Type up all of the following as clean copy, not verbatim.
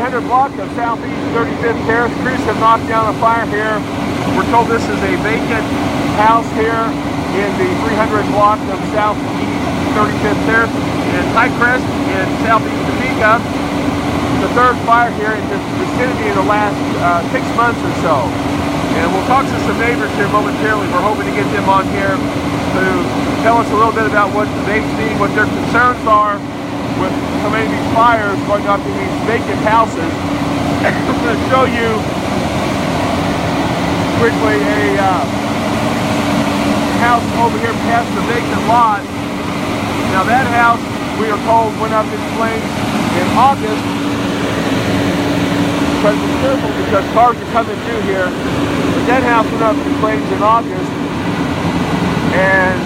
300 block of Southeast 35th Terrace. Crews have knocked down a fire here. We're told this is a vacant house here in the 300 block of Southeast 35th Terrace in Highcrest in Southeast Topeka. The third fire here in this vicinity in the last 6 months or so. And we'll talk to some neighbors here momentarily. We're hoping to get them on here to tell us a little bit about what they've seen, what their concerns are with so many of these fires going up in these vacant houses. I'm going to show you quickly a house over here past the vacant lot. Now that house, we are told, went up in flames in August. But be careful because cars are coming through here. But that house went up in flames in August. And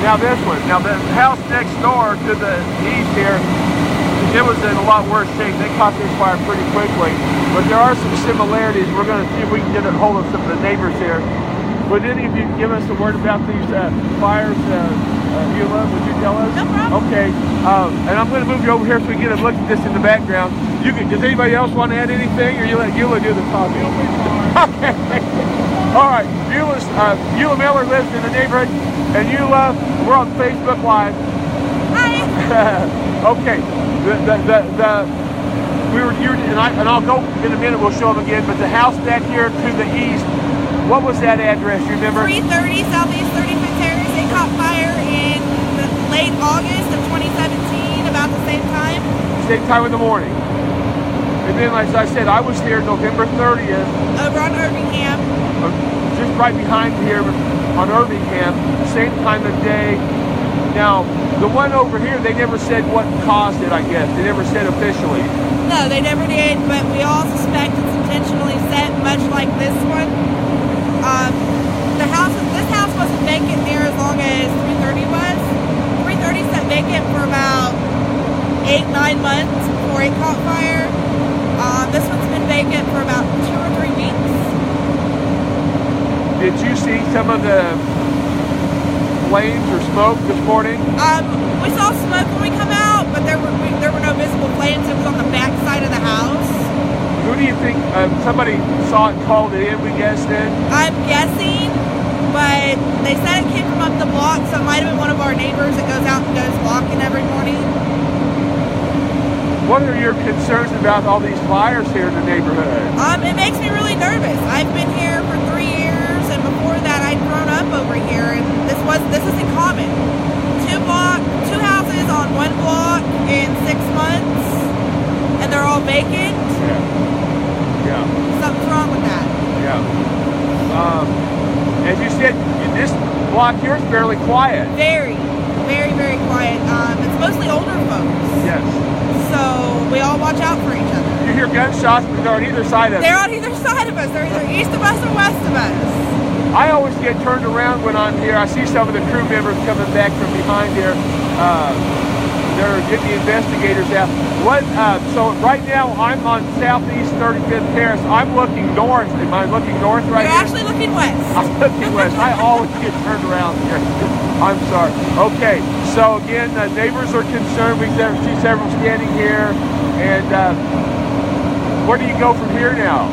now this one. Now the house next door to the east here, it was in a lot worse shape. They caught this fire pretty quickly. But there are some similarities. We're going to see if we can get a hold of some of the neighbors here. Would any of you give us a word about these fires? Eula, would you tell us? No problem. Okay. And I'm going to move you over here so we can get a look at this in the background. Does anybody else want to add anything, or you let Eula do the talking? Okay. All right. Eula Miller lives in the neighborhood, and Eula, we're on Facebook Live. Hi. Okay. And I'll go in a minute. We'll show them again. But the house back here to the east. What was that address? You remember? 330 Southeast 35th Terrace. They caught fire in late August of 2017, about the same time. Same time in the morning. And then, as I said, I was here November 30th. Over on Irvingham. Just right behind here on Irvingham. Same time of day. Now, the one over here, they never said what caused it, I guess. They never said officially. No, they never did, but we all suspect it's intentionally set, much like this one. This house wasn't vacant near as long as 330 was. 330 sat vacant for about 8-9 months before it caught fire. This one's been vacant for about 2 or 3 weeks. Did you see some of the flames or smoke this morning? We saw smoke when we come out, but there were no visible flames. It was on the back side of the house. Who do you think, somebody saw it and called it in, we guessed then? I'm guessing, but they said it came from up the block, so it might have been one of our neighbors that goes out and goes walking every morning. What are your concerns about all these fires here in the neighborhood? It makes me really nervous. I've been here for 3 years, and before that I'd grown up over here, and this isn't common. 2 houses on 1 block in 6 months, and they're all vacant. Yeah. Something's wrong with that. As you said, this block here is fairly quiet. Very, very, very quiet. It's mostly older folks. Yes. So we all watch out for each other. You hear gunshots, but they're on either side of us. They're on either side of us. They're either east of us or west of us. I always get turned around when I'm here. I see some of the crew members coming back from behind here. They're getting the investigators out. So right now I'm on Southeast 35th Terrace. I'm looking north. Am I looking north right You're here? actually looking west. I'm looking west. I always get turned around here. I'm sorry. Okay, so again, neighbors are concerned. We see several standing here. And where do you go from here now?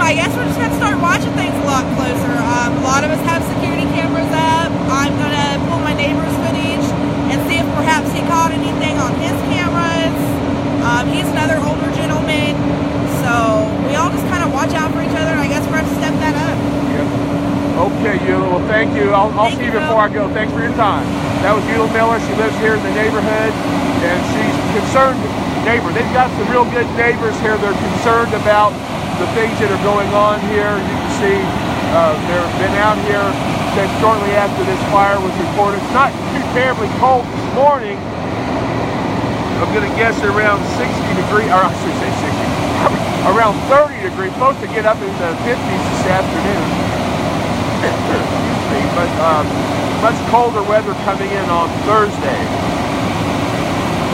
I guess we're just going to start watching things a lot closer. A lot of us have security cameras up. I'm going to pull my neighbor's footage and see if perhaps he caught anything on his cameras. He's another older gentleman. So we all just kind of watch out for each other, and I guess we're going to step that up. Yep. Okay, Eula. Well, thank you. I'll see you before I go. Thanks for your time. That was Eula Miller. She lives here in the neighborhood, and she's concerned neighbor. They've got some real good neighbors here. They're concerned about the things that are going on here. You can see they've been out here since shortly after this fire was reported. It's not too terribly cold this morning. I'm going to guess around 60 degrees, or I should say 60, around 30 degrees. Supposed to get up in the 50s this afternoon. Excuse me, but much colder weather coming in on Thursday.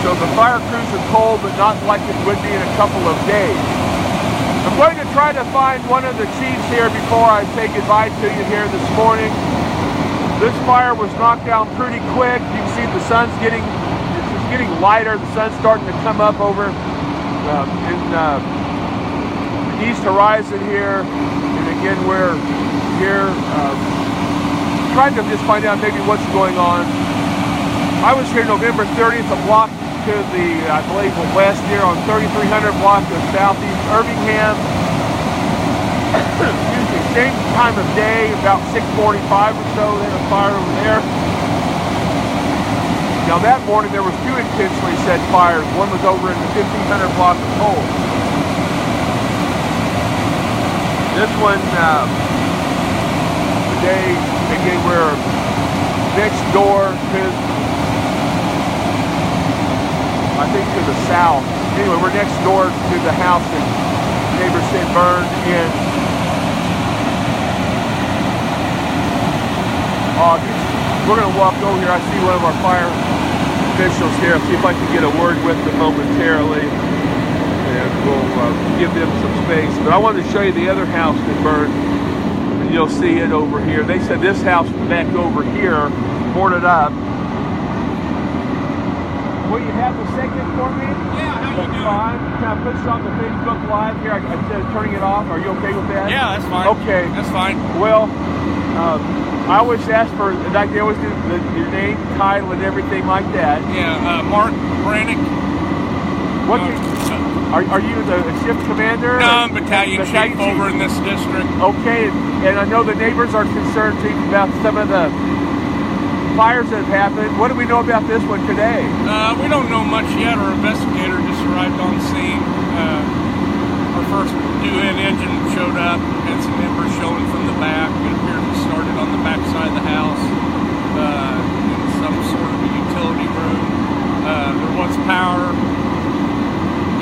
So the fire crews are cold, but not like it would be in a couple of days. I'm going to try to find one of the chiefs here before I say goodbye to you here this morning. This fire was knocked down pretty quick. You can see the sun's getting lighter. The sun's starting to come up over in East Horizon here, and again we're here trying to just find out maybe what's going on. I was here November 30th, a block to the, I believe, west here on 3300 block of Southeast Irvingham. Excuse me, same time of day, about 6:45 or so, they had a fire over there. Now that morning there was 2 intentionally set fires. One was over in the 1500 block of Cole. This one, today, again, we're next door to, I think, to the south. Anyway, we're next door to the house that neighbors said burned in August. We're going to walk over here. I see one of our fire officials here. I'll see if I can get a word with them momentarily. And we'll give them some space. But I wanted to show you the other house that burned. And you'll see it over here. They said this house back over here boarded up. Will you have a second for me? Yeah, how you doing? Fine. Can I put this on the Facebook Live here instead of turning it off? Are you okay with that? Yeah, that's fine. Okay. That's fine. Well, I always ask for, like they always do, your name, title, and everything like that. Yeah, Mark Brannick. What? Are you the shift commander? No, I'm battalion chief over in this district. Okay, and I know the neighbors are concerned too about some of the fires that have happened. What do we know about this one today? We don't know much yet. Our investigator just arrived on scene. Our first UN engine showed up, had some embers showing from the back. It appeared to started on the back side of the house in some sort of a utility room. There was power,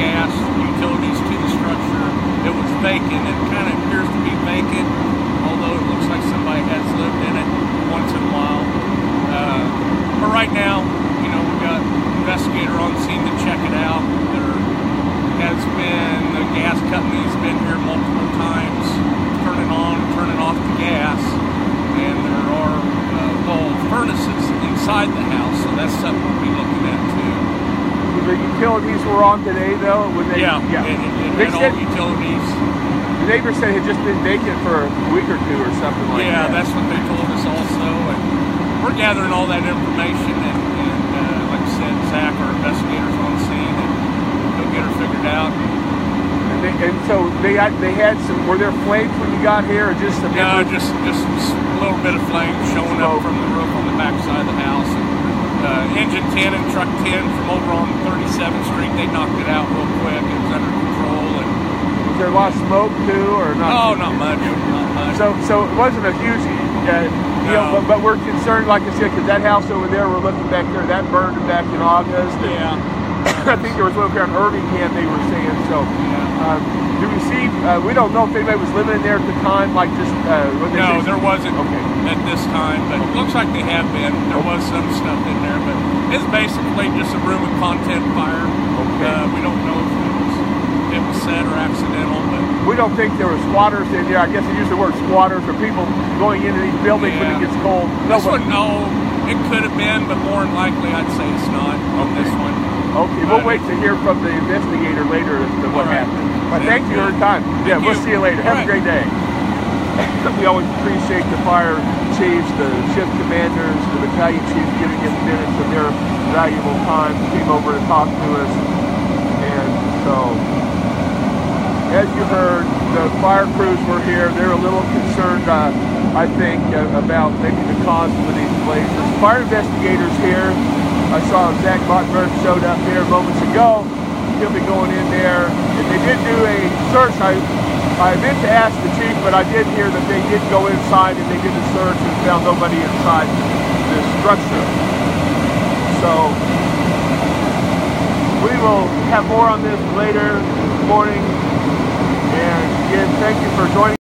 gas, utilities to the structure. It was vacant. It kind of appears to be vacant, although it looks like somebody has lived in it once in a while. But right now, you know, we've got an investigator on scene to check it out. There has been, the gas company's been here multiple times, turning on and turning off the gas, and there are furnaces inside the house, so that's something we'll be looking at too. The utilities were on today, though? When they, yeah. It had all utilities. The neighbor said it had just been vacant for a week or two or something like that. Yeah, that's what they told us also. And we're gathering all that information, and like I said, Zach, our investigator's on scene, and he'll get her figured out. And so they had some. Were there flames when you got here, or just some? No, just a little bit of flame showing up from the roof on the back side of the house. And, engine 10 and truck 10 from over on 37th Street, they knocked it out real quick. It was under control. And was there a lot of smoke too, or not? Oh, not much. Not much. So it wasn't a huge deal, but we're concerned, like I said, because that house over there, we're looking back there, that burned back in August. Yeah. I think there was one here in Irvingham, they were saying. So, do we see? We don't know if anybody was living in there at the time, like just. No, there wasn't at this time, but it looks like they have been. There was some stuff in there, but it's basically just a room of content fire. Okay. We don't know if it was set or accidental, but we don't think there were squatters in there. I guess they use the word squatters, or people going into these buildings when it gets cold. This one, no, it could have been, but more than likely, I'd say it's not on this one. Okay, we'll wait to hear from the investigator later as to what happened. But thank you for your time. Yeah, we'll see you later. Have a great day. We always appreciate the fire chiefs, the shift commanders, the battalion chiefs giving us minutes of their valuable time, came over to talk to us. And so, as you heard, the fire crews were here. They're a little concerned, I think, about maybe the cause of these blazes. Fire investigators here. I saw Zach Bottenberg showed up here moments ago. He'll be going in there. And they did do a search. I meant to ask the chief, but I did hear that they did go inside and they did a search and found nobody inside this structure. So we will have more on this later this morning. And again, thank you for joining.